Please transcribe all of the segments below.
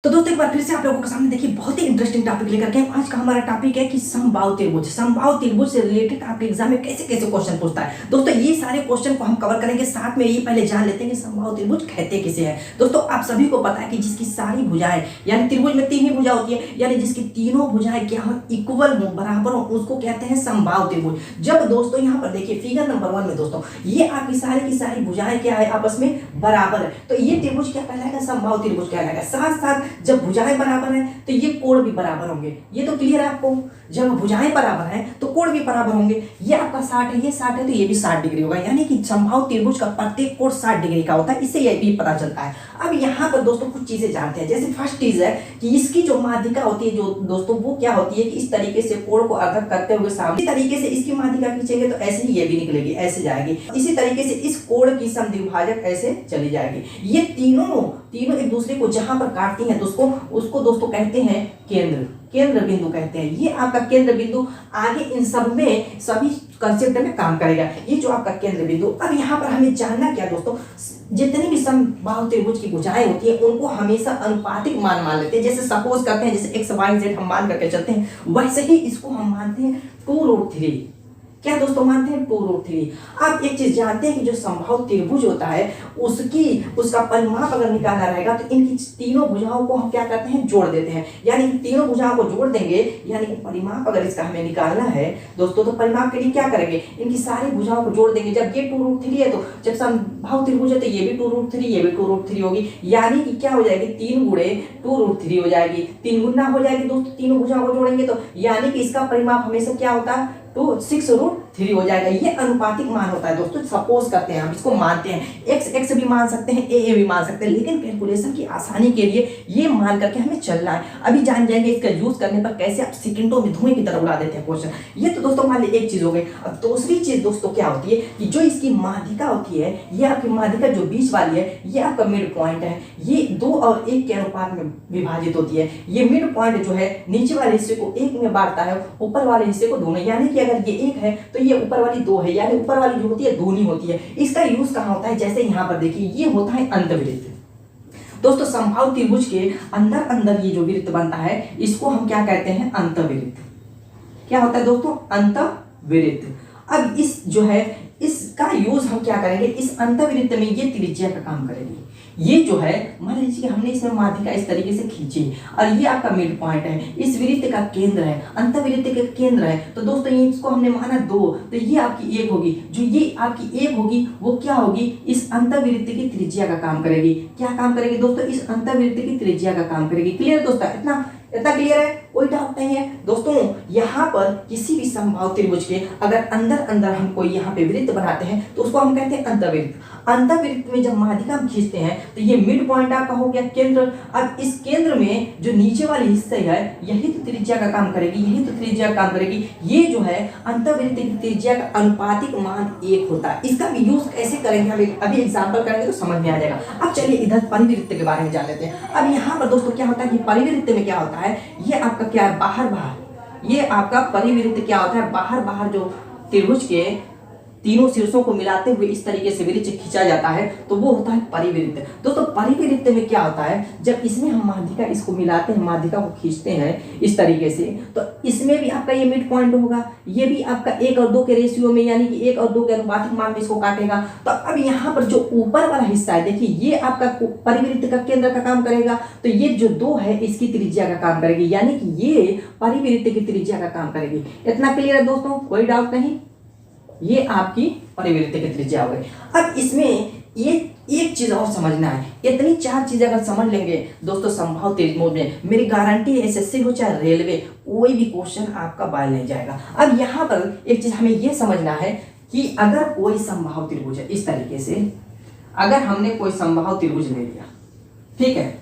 तो दोस्तों एक बार फिर से आप लोगों के सामने देखिए बहुत ही इंटरेस्टिंग टॉपिक लेकर के आज का हमारा टॉपिक है कि समबाहु त्रिभुज से रिलेटेड आपके एग्जाम में कैसे कैसे क्वेश्चन पूछता है। दोस्तों ये सारे क्वेश्चन को हम कवर करेंगे, साथ में ये पहले जान लेते हैं कि समबाहु त्रिभुज कहते किसे हैं। दोस्तों आप सभी को पता है कि जिसकी सारी भुजाएं यानी त्रिभुज में तीन ही भुजा होती है, यानी जिसकी तीनों भुजाएं क्या हो, इक्वल हो, बराबर हो, उसको कहते हैं समबाहु त्रिभुज। जब दोस्तों यहाँ पर देखिए फिगर नंबर 1 में दोस्तों ये आपकी सारी की सारी भुजाएं क्या है, आपस में बराबर है, तो ये त्रिभुज क्या कहलाएगा, समबाहु त्रिभुज कहलाएगा। साथ साथ जब भुजाएं बराबर है तो ये कोण भी बराबर होंगे। ये तो क्लियर है आपको, जब भुजाएं बराबर है तो कोण भी बराबर होंगे। ये आपका 60 है, ये 60 है, तो ये भी 60 डिग्री होगा, यानी कि समबाहु त्रिभुज का प्रत्येक कोण 60 डिग्री का होता है। इससे ये भी पता चलता है। अब यहाँ पर दोस्तों कुछ चीजें जानते हैं। जैसे फर्स्ट चीज है कि इसकी जो माध्यिका होती है जो दोस्तों वो क्या होती है कि इस तरीके से कोण को अर्धक करते हुए सामने तरीके से इसकी माध्यिका खींचेंगे तो ऐसे ही ये भी निकलेगी, ऐसे जाएगी। इसी तरीके से इस कोण की समद्विभाजक ऐसे चली जाएगी। ये तीनों एक दूसरे को जहां पर काटती हैं तो उसको दोस्तों कहते हैं केंद्र बिंदु कहते हैं। ये आपका केंद्र बिंदु आगे इन सब में सभी कंसेप्ट में काम करेगा। ये जो आपका केंद्र बिंदु, अब यहाँ पर हमें जानना क्या दोस्तों, जितनी भी समबाहु त्रिभुज की भुजाएं होती है उनको हमेशा अनुपातिक मान लेते हैं। जैसे सपोज करते हैं, जैसे x y z हम मान करके चलते हैं, वैसे ही इसको हम मानते हैं 2√3। क्या दोस्तों मानते हैं 2√3। आप एक चीज जानते हैं कि जो समबाहु त्रिभुज होता है उसका परिमाप अगर निकालना रहेगा तो इनकी तीनों भुजाओं को हम क्या करते हैं, जोड़ देते हैं। यानी कि तीनों भुजाओं को जोड़ देंगे, यानी कि परिमाप अगर इसका हमें निकालना है दोस्तों तो परिमाप के लिए क्या करेंगे, इनकी सारी भुजाओं को जोड़ देंगे। जब ये 2√3 है तो जब समबाहु त्रिभुज है तो ये भी 2√3, ये भी 2√3 होगी, यानी कि क्या हो जाएगी 3 गुणे 2√3 हो जाएगी। 3 गुना हो जाएगी दोस्तों, तीनों भुजाओं को जोड़ेंगे तो, यानी कि इसका परिमाप हमेशा क्या होता है तो 6√3 हो जाएगा। ये अनुपातिक मान होता है दोस्तों। सपोज करते हैं हम इसको मानते हैं, x भी मान सकते हैं, a भी मान सकते हैं, लेकिन कैलकुलेशन की आसानी के लिए ये मान करके हमें चलना है। अभी जान जाएंगे इसका यूज करने पर कैसे आप सेकंडों में धुएं की तरह उड़ा देते हैं क्वेश्चन। ये तो दोस्तों मान लीजिए एक चीज हो गई। अब दूसरी चीज दोस्तों क्या होती है कि जो इसकी माध्यिका होती है, ये आपकी माध्यिका जो बीच वाली है ये आपका मिड पॉइंट है। ये 2 और 1 के अनुपात में विभाजित होती है। ये मिड पॉइंट जो है नीचे वाले हिस्से को 1 में बांटता है, ऊपर वाले हिस्से को 2 में, यानी कि अगर ये 1 है तो ये ऊपर वाली 2 है, यानी ऊपर वाली जो होती है दूनी होती है। इसका यूज कहाँ होता है, जैसे यहाँ पर देखिए ये होता है अंतवृत्त। दोस्तों समबाहु त्रिभुज के अंदर ये जो वृत्त बनता है इसको हम क्या कहते हैं, अंतवृत्त। क्या होता है दोस्तों, अंतवृत्त। अब इस जो है इसका यूज हम क्या करेंगे, इस अंतवृत्त में ये त्रिज्या का काम करेगी। ये जो है मान लीजिए हमने इसमें माध्यिका इस तरीके से खींची और ये आपका मिड पॉइंट है, इस वृत्त का केंद्र है, अंतवृत्त का केंद्र है। तो दोस्तों ये इसको हमने माना 2, तो ये आपकी 1 होगी। जो ये आपकी 1 होगी वो क्या होगी, इस अंतवृत्त की त्रिज्या का काम करेगी। क्या काम करेगी दोस्तों, इस अंतवृत्त की त्रिज्या का काम करेगी। क्लियर दोस्तों, इतना क्लियर है, कोई डाउट नहीं है दोस्तों। यहाँ पर किसी भी समबाहु त्रिभुज के अगर अंदर हम कोई यहाँ पे वृत्त बनाते हैं तो उसको हम कहते हैं अंतवृत्त। अंतवृत्त में जब माध्यिका हम खींचते हैं तो ये मिड पॉइंट आपका हो गया केंद्र। अब इस केंद्र में जो नीचे वाली हिस्से है यही तो त्रिज्या का काम करेगी, यही तो त्रिज्या का काम करेगी। ये जो है अंतवृत्त की त्रिज्या का अनुपातिक मान 1 होता है। इसका भी यूज कैसे करेंगे हम अभी एग्जाम्पल करेंगे तो समझ में आ जाएगा। अब चलिए इधर परिवृत्त के बारे में जान लेते हैं। अब यहाँ पर दोस्तों क्या होता है कि परिवृत्त में क्या होता है, ये आपका क्या है, बाहर ये आपका परिवृत्त क्या होता है, बाहर जो त्रिभुज के तीनों शीर्षों को मिलाते हुए इस तरीके से वृत्त खींचा जाता है तो वो होता है परिवृत्त। दोस्तों परिवृत्त में क्या होता है, जब इसमें हम माध्यिका इसको मिलाते हैं, माध्यिका को खींचते हैं इस तरीके से, तो इसमें भी आपका ये मिड पॉइंट होगा, ये भी आपका 1 और 2 के रेशियो में, यानी कि 1 और 2 के अनुपातिक मान में इसको काटेगा। तो अब यहाँ पर जो ऊपर वाला हिस्सा है देखिए ये आपका परिवृत्त का केंद्र का काम करेगा, तो ये जो 2 है इसकी त्रिज्या का काम करेगी, यानी कि ये परिवृत्त की त्रिज्या का काम करेगी। इतना क्लियर है दोस्तों, कोई डाउट नहीं। ये आपकी परिवृत्त की त्रिज्या हो गई। अब इसमें ये एक चीज और समझना है, इतनी 4 चीजें अगर समझ लेंगे दोस्तों समबाहु त्रिभुज में, मेरी गारंटी है एसएससी हो चाहे रेलवे, कोई भी क्वेश्चन आपका बाल नहीं जाएगा। अब यहाँ पर एक चीज हमें ये समझना है कि अगर कोई समबाहु त्रिभुज है इस तरीके से, अगर हमने कोई समबाहु त्रिभुज ले लिया, ठीक है,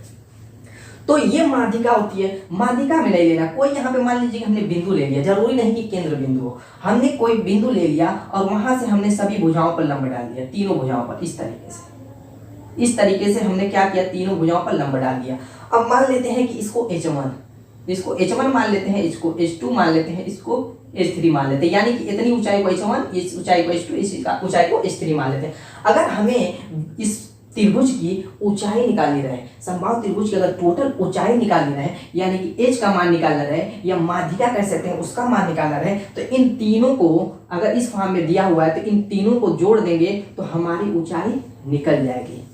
तो ये माध्यिका होती है, माध्यिका में नहीं लेना कोई। यहाँ पे मान लीजिए हमने बिंदु ले लिया, जरूरी नहीं कि केंद्र बिंदु हो, हमने कोई बिंदु ले लिया और वहां से हमने सभी भुजाओं पर लंब डाल दिया, तीनों भुजाओं पर इस तरीके से हमने क्या किया, तीनों भुजाओं पर लंब डाल दिया। अब मान लेते हैं कि इसको H1 मान लेते हैं, इसको H2 मान लेते हैं, इसको H3 मान लेते हैं, यानी कि इतनी ऊंचाई को H1, इस ऊंचाई को H2, इस ऊंचाई को H3 मान लेते हैं। अगर हमें इस त्रिभुज की ऊंचाई निकालनी रहे, समबाहु त्रिभुज की अगर टोटल ऊंचाई निकालनी रहे, यानी कि एच का मान निकालना रहे या माध्यिका कह सकते हैं उसका मान निकालना रहे, तो इन तीनों को अगर इस फॉर्म में दिया हुआ है तो इन तीनों को जोड़ देंगे तो हमारी ऊंचाई निकल जाएगी।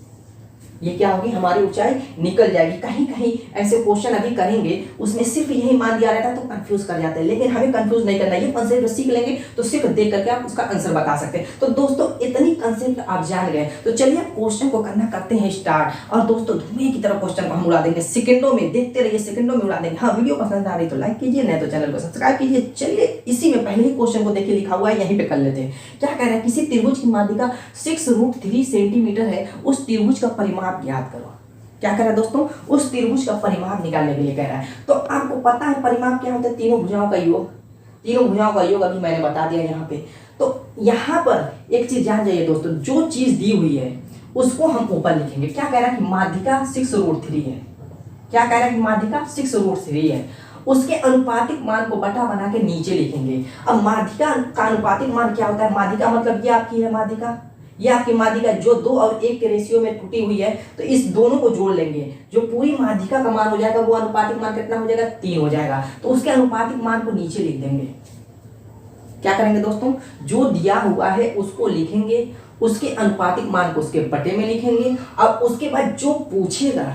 ये क्या होगी, हमारी ऊंचाई निकल जाएगी। कहीं कहीं ऐसे क्वेश्चन अभी करेंगे उसमें सिर्फ यही मान दिया रहता है तो कंफ्यूज कर जाते हैं, लेकिन हमें कंफ्यूज नहीं करना। ये कंसेप्ट सीख लेंगे तो सिर्फ देख करके आप उसका आंसर बता सकते हैं। तो दोस्तों इतनी कंसेप्ट आप जान गए, तो चलिए आप क्वेश्चन को करना करते हैं स्टार्ट। और दोस्तों धुएं की तरह क्वेश्चन को हम उड़ा देंगे, सेकंडों में देखते रहिए, सेकंडों में उड़ा देंगे। हाँ, वीडियो पसंद आ रही तो लाइक कीजिए, नहीं तो चैनल को सब्सक्राइब कीजिए। चलिए इसी में पहले ही क्वेश्चन को देखिए, लिखा हुआ है यहीं पे कर लेते हैं। क्या कह रहा है, किसी त्रिभुज की माध्यिका 6√3 सेंटीमीटर है, उस त्रिभुज का परिमाप ज्ञात करो। क्या कह रहा है दोस्तों, उस त्रिभुज का परिमाप निकालने के लिए कह रहा है। तो आपको पता है परिमाप क्या होता है, तीनों भुजाओं का योग। तीनों भुजाओं का योग अभी मैंने बता दिया यहाँ पे। तो यहाँ पर एक चीज जान जाइए दोस्तों, जो चीज दी हुई है उसको हम ऊपर लिखेंगे। क्या कह रहा है कि माध्यिका 6√3 है। क्या कह रहा है कि माध्यिका 6√3 है, उसके अनुपातिक मान को बटा बना के नीचे लिखेंगे। अब माध्यिका का अनुपातिक मान क्या होता है, माध्यिका मतलब ये आपकी है माध्यिका, ये आपकी माध्यिका जो 2 और 1 के रेशियो में टूटी हुई है, तो इस दोनों को जोड़ लेंगे। जो पूरी माध्यिका का मान हो जाएगा वो अनुपातिक मान कितना हो जाएगा, 3 हो जाएगा। तो उसके अनुपातिक मान को नीचे लिख देंगे। क्या करेंगे दोस्तों, जो दिया हुआ है उसको लिखेंगे, उसके अनुपातिक मान को उसके बटे में लिखेंगे, और उसके बाद जो पूछेगा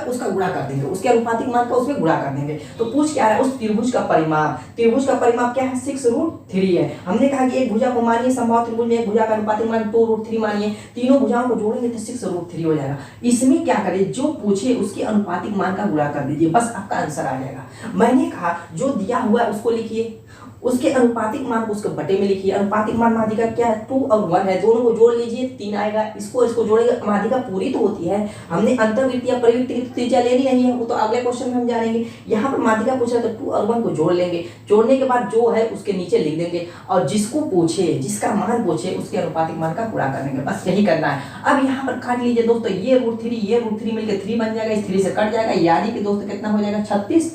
उसका गुणा कर देंगे, उसके अनुपातिक मान का उसमें गुणा कर देंगे। तो पूछ क्या रहा है, उस त्रिभुज का परिमाप। त्रिभुज का परिमाप क्या है, 6√3 है। हमने कहा कि एक भुजा को मानिए, समबाहु त्रिभुज में एक भुजा का अनुपातिक मान 2√3 मानिए, तीनों भुजाओं को जोड़ेंगे तो 6√3 हो जाएगा। इसमें क्या करें, जो पूछे उसके अनुपातिक मान का गुणा कर दीजिए, बस आपका आंसर आ जाएगा। मैंने कहा जो दिया हुआ है उसको लिखिए, उसके अनुपातिक मान को उसके बटे में लिखिए। अनुपातिक मान माध्यिका क्या है, 2 और 1 है, दोनों को जोड़ लीजिए 3 आएगा। इसको जोड़ेंगे, माध्यिका पूरी तो होती है। हमने अंतर्वृत्त या परिवृत्त की त्रिज्या लेनी नहीं है, वो तो अगले क्वेश्चन में हम जानेंगे। यहाँ पर माध्यिका पूछा तो 2 और 1 को जोड़ लेंगे, जोड़ने के बाद जो है उसके नीचे लिख देंगे, और जिसको पूछे, जिसका मान पूछे उसके अनुपातिक मान का पूरा कर देंगे। बस यही करना है। अब यहाँ पर काट लीजिए दोस्तों, ये √3 मिलकर 3 बन जाएगा, इस 3 से कट जाएगा, यानी कि दोस्तों कितना हो जाएगा, 36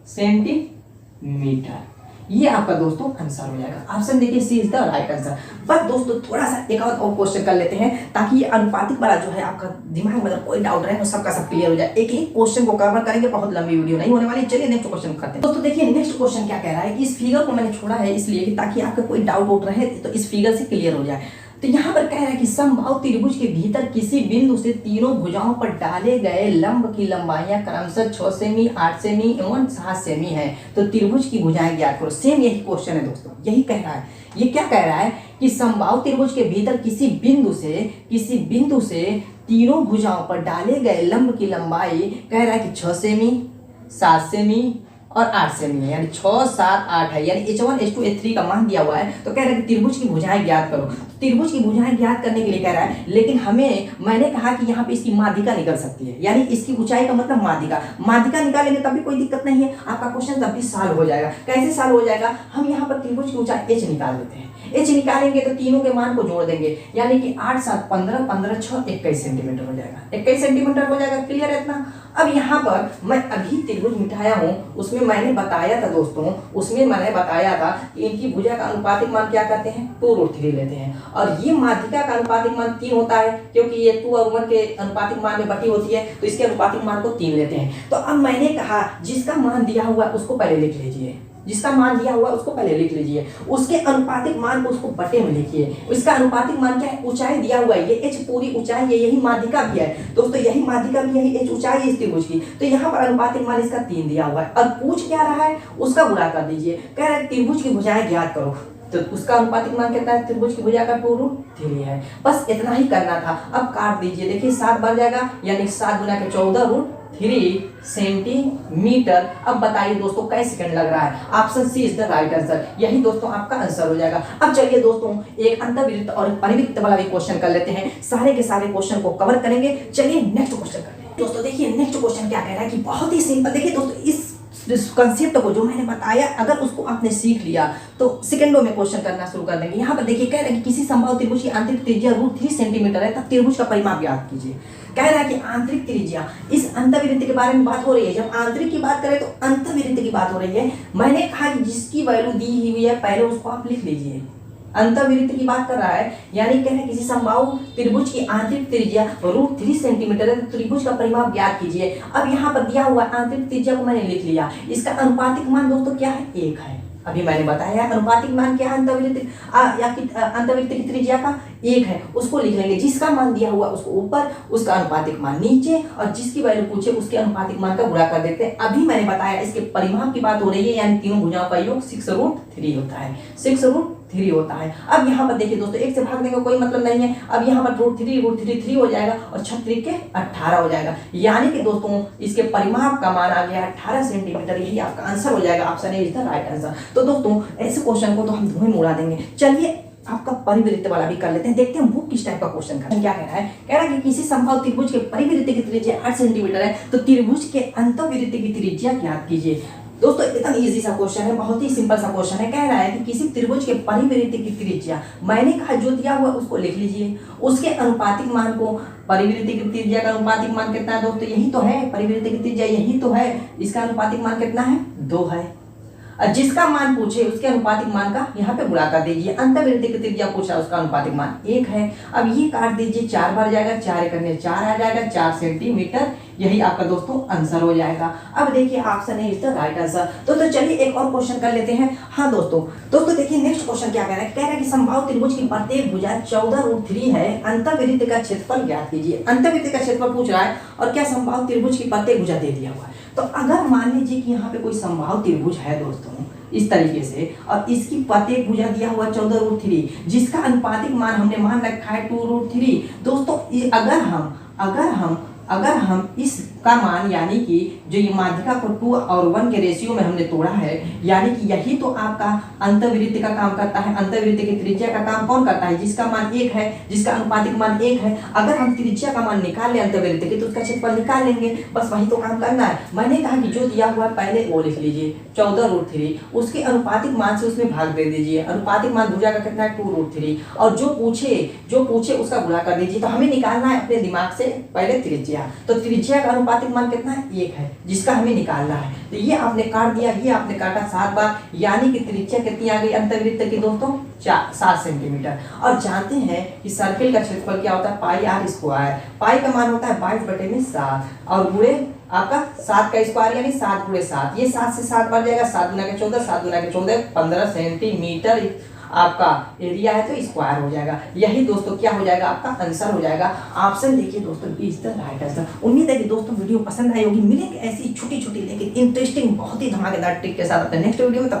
सेंटीमीटर। ये आपका दोस्तों आंसर हो जाएगा। ऑप्शन देखिए, सी इज द राइट आंसर। बस दोस्तों थोड़ा सा एक और क्वेश्चन कर लेते हैं, ताकि ये अनुपातिक वाला जो है आपका दिमाग में कोई डाउट रहे वो सबका सब क्लियर हो जाए। एक ही क्वेश्चन को कवर करेंगे, बहुत लंबी वीडियो नहीं होने वाली। चलिए नेक्स्ट क्वेश्चन करते हैं। दोस्तों देखिए नेक्स्ट क्वेश्चन क्या कह रहा है, इस फिगर को मैंने छोड़ा है इसलिए कि ताकि आपका कोई डाउट रहे तो इस फिगर से क्लियर हो जाए। तो यहाँ पर कह रहा है कि समबाहु त्रिभुज के भीतर किसी बिंदु से तीनों भुजाओं पर डाले गए लंब की लंबाइयां क्रमशः 6 सेमी, 8 सेमी एवं 7 सेमी है। तो त्रिभुज की भुजाएं ज्ञात करो। सेम यही क्वेश्चन है दोस्तों, यही कह रहा है। ये क्या कह रहा है कि समबाहु त्रिभुज के भीतर किसी बिंदु से तीनों भुजाओं पर डाले गए लंब की लंबाई कह रहा है कि 6 सेमी, 7 सेमी और 8 सेमी है, यानी 6, 7, 8 है, यानी H1, H2, H3 का मान दिया हुआ है। तो कह रहा है कि त्रिभुज की भुजाएं ज्ञात करो। तो त्रिभुज की भुजाएं ज्ञात करने के लिए कह रहा है, लेकिन मैंने कहा कि यहाँ पे इसकी माध्यिका निकल सकती है, यानी इसकी ऊंचाई का मतलब माध्यिका निकालेंगे तब भी कोई दिक्कत नहीं है, आपका क्वेश्चन तब भी सॉल्व हो जाएगा। कैसे सॉल्व हो जाएगा, हम यहाँ पर त्रिभुज की ऊंचाई H निकाल लेते हैं। H निकालेंगे तो तीनों के मान को जोड़ देंगे, यानी कि 8, 7, 15, 15, 6, 21 सेंटीमीटर हो जाएगा। 21 सेंटीमीटर हो जाएगा। क्लियर है इतना। अब यहाँ पर मैं अभी त्रिभुज मिटाया हूँ, उसमें मैंने बताया था दोस्तों, कि इनकी भुजा का अनुपातिक मान क्या करते हैं, 2√3 लेते हैं, और ये माध्यिका का अनुपातिक मान 3 होता है, क्योंकि ये 2 और 1 के अनुपातिक मान में बटी होती है, तो इसके अनुपातिक मान को 3 लेते हैं। तो अब मैंने कहा जिसका मान दिया हुआ है उसको पहले लिख लीजिए, उसके अनुपातिक मान को उसको बटे में लिखिए। इसका अनुपातिक मान क्या है, ऊंचाई दिया हुआ है, ये H पूरी ऊंचाई है, यही माध्यिका भी है दोस्तों, यही माध्यिका भी, यही H ऊंचाई है इस त्रिभुज की। तो यहाँ पर अनुपातिक मान इसका 3 दिया हुआ है, और पूछ क्या रहा है उसका गुणा कर दीजिए। कह रहा है त्रिभुज की भुजाएं ज्ञात करो, तो उसका अनुपातिक मान कितना है, त्रिभुज की भुजा का 2√3 है। बस इतना ही करना था। अब काट दीजिए, देखिए 7 बन जाएगा, यानी 7 गुना के 14√3 सेंटीमीटर। अब बताइए दोस्तों कैसे सेकंड लग रहा है, option C is the right answer. यही दोस्तों आपका आंसर हो जाएगा। अब चलिए दोस्तों एक अंतर्वृत्त और परिवृत्त वाला भी क्वेश्चन कर लेते हैं, सारे के सारे क्वेश्चन को कवर करेंगे। चलिए नेक्स्ट क्वेश्चन करते हैं। दोस्तों देखिए नेक्स्ट क्वेश्चन क्या कह रहा है कि बहुत ही सिंपल। देखिए दोस्तों इस कंसेप्ट को जो मैंने बताया, अगर उसको आपने सीख लिया तो सेकंडों में क्वेश्चन करना शुरू कर देंगे। यहाँ पर देखिए कह रहा है कि किसी समबाहु त्रिभुज की आंतरिक त्रिज्या √3 सेंटीमीटर है, तब त्रिभुज का परिमाप ज्ञात कीजिए। कह रहा है कि आंतरिक त्रिज्या, इस अंतर्वृत्त के बारे में बात हो रही है। जब आंतरिक की बात करें तो अंतर्वृत्त की बात हो रही है। मैंने कहा कि जिसकी वैल्यू दी हुई है पहले उसको आप लिख लीजिए, अंतःवृत्त की बात कर रहा है, यानी कह रहा है किसी समबाहु त्रिभुज की आंतरिक त्रिज्या √3 सेंटीमीटर है, त्रिभुज का परिमाप ज्ञात कीजिए। अब यहाँ पर दिया हुआ आंतरिक त्रिज्या को मैंने लिख लिया, इसका अनुपातिक मान दोस्तों क्या है, 1 है। अभी मैंने बताया अनुपातिक मान क्या है, अंतःवृत्त की त्रिज्या का 1 है, उसको लिख लेंगे। जिसका मान दिया हुआ उसको ऊपर, उसका अनुपातिक मान नीचे, और जिसकी वैल्यू पूछे उसके अनुपातिक मान का गुणा कर देते हैं। अभी मैंने बताया इसके परिमाप की बात हो रही है, यानी तीनों भुजाओं का योग 6√3 होता है, 6√3 होता है। अब यहाँ पर देखिए दोस्तों, एक से भागने का कोई मतलब नहीं है। अब यहाँ पर √3 हो जाएगा और 6 के 18 हो जाएगा, यानी कि दोस्तों इसके परिमाप का मान आ गया 18 सेंटीमीटर। यही आपका आंसर हो जाएगा, option A is the right answer. तो दोस्तों ऐसे क्वेश्चन को तो हम धुएं में उड़ा देंगे। चलिए आपका परिवृत्त वाला भी कर लेते हैं, देखते हैं वो किस टाइप का क्वेश्चन है। क्या कह रहा है, कह रहा है कि किसी समबाहु त्रिभुज के परिवृत्त की त्रिज्या 8 सेंटीमीटर है, तो त्रिभुज के अंतःवृत्त की त्रिज्या ज्ञात कीजिए। दोस्तों एकदम इजी सा क्वेश्चन है, बहुत ही सिंपल सा क्वेश्चन है। कह रहा है कि किसी त्रिभुज के परिवृत्त की त्रिज्या, मैंने कहा जो दिया हुआ उसको लिख लीजिए, उसके अनुपातिक मान को, परिवृत्त की त्रिज्या का अनुपातिक मान कितना है दोस्तों, यही तो है परिवृत्त की त्रिज्या, यही तो है। इसका अनुपातिक मान कितना है, 2 है। और जिसका मान पूछे उसके अनुपातिक मान का यहाँ पे गुणा कर दीजिए। अंतःवृत्त की त्रिज्या पूछा, उसका अनुपातिक मान 1 है। अब ये काट दीजिए, 4 बार जाएगा, 4 करने 4 आ जाएगा, 4 सेंटीमीटर। यही आपका दोस्तों आंसर हो जाएगा। अब देखिए option A is the right answer. तो चलिए एक और क्वेश्चन कर लेते हैं। हाँ दोस्तों देखिए नेक्स्ट क्वेश्चन क्या कह रहा है, कह रहा है कि समबाहु त्रिभुज की प्रत्येक भुजा 14√3 है, अंतःवृत्त का क्षेत्रफल ज्ञात कीजिए। अंतःवृत्त का क्षेत्रफल पूछ रहा है, और क्या समबाहु त्रिभुज की प्रत्येक भुजा दे दिया हुआ है। तो अगर मान लीजिए कि यहाँ पे कोई समबाहु त्रिभुज है दोस्तों इस तरीके से, और इसकी प्रत्येक भुजा दिया हुआ 14√3, जिसका अनुपातिक मान हमने मान रखा है 2√3। दोस्तों अगर हम इसका मान, यानी कि जो ये माध्यिका को 2 और 1 के रेशियो में हमने तोड़ा है, यानी कि यही तो आपका अंतःवृत्त का काम करता है। अंतःवृत्त की त्रिज्या का काम कौन करता है, जिसका मान 1 है, जिसका अनुपातिक मान 1 है। अगर हम त्रिज्या का मान निकाल लें अंतःवृत्त की, तो उसका क्षेत्रफल निकाल लेंगे, बस वही तो काम करना है। मैंने कहा कि जो दिया हुआ है पहले वो लिख लीजिए 14√3, उसके अनुपातिक मान से उसमें भाग दे दीजिए। अनुपातिक मान भुजा का कितना है 2√3, और जो पूछे उसका गुणा कर दीजिए। तो हमें निकालना है अपने दिमाग से पहले त्रिज्या, तो त्रिज्या का अनुपातिक मान कितना है, 1 है, जिसका हमें निकालना है। तो ये आपने काट दिया, ये आपने काटा 7 बार, यानी कि त्रिज्या कितनी आ गई अंतःवृत्त की दोस्तों, 7 सेंटीमीटर। और जानते हैं कि सर्किल का क्षेत्रफल क्या होता है, πr²। पाई का मान होता है 22/7, और गुणे आपका 7 का स्क्वायर, यानी 7 × 7। ये 7 से 7 बार जाएगा, 7 × 14, 7 × 14 15 सेंटीमीटर आपका एरिया है, तो स्क्वायर हो जाएगा। यही दोस्तों क्या हो जाएगा, आपका आंसर हो जाएगा। ऑप्शन देखिए दोस्तों इज द राइट आंसर। उम्मीद है कि दोस्तों वीडियो पसंद आई होगी। मिलेंगे ऐसी छोटी छोटी लेकिन इंटरेस्टिंग बहुत ही धमाकेदार ट्रिक के साथ अपने नेक्स्ट वीडियो में। तब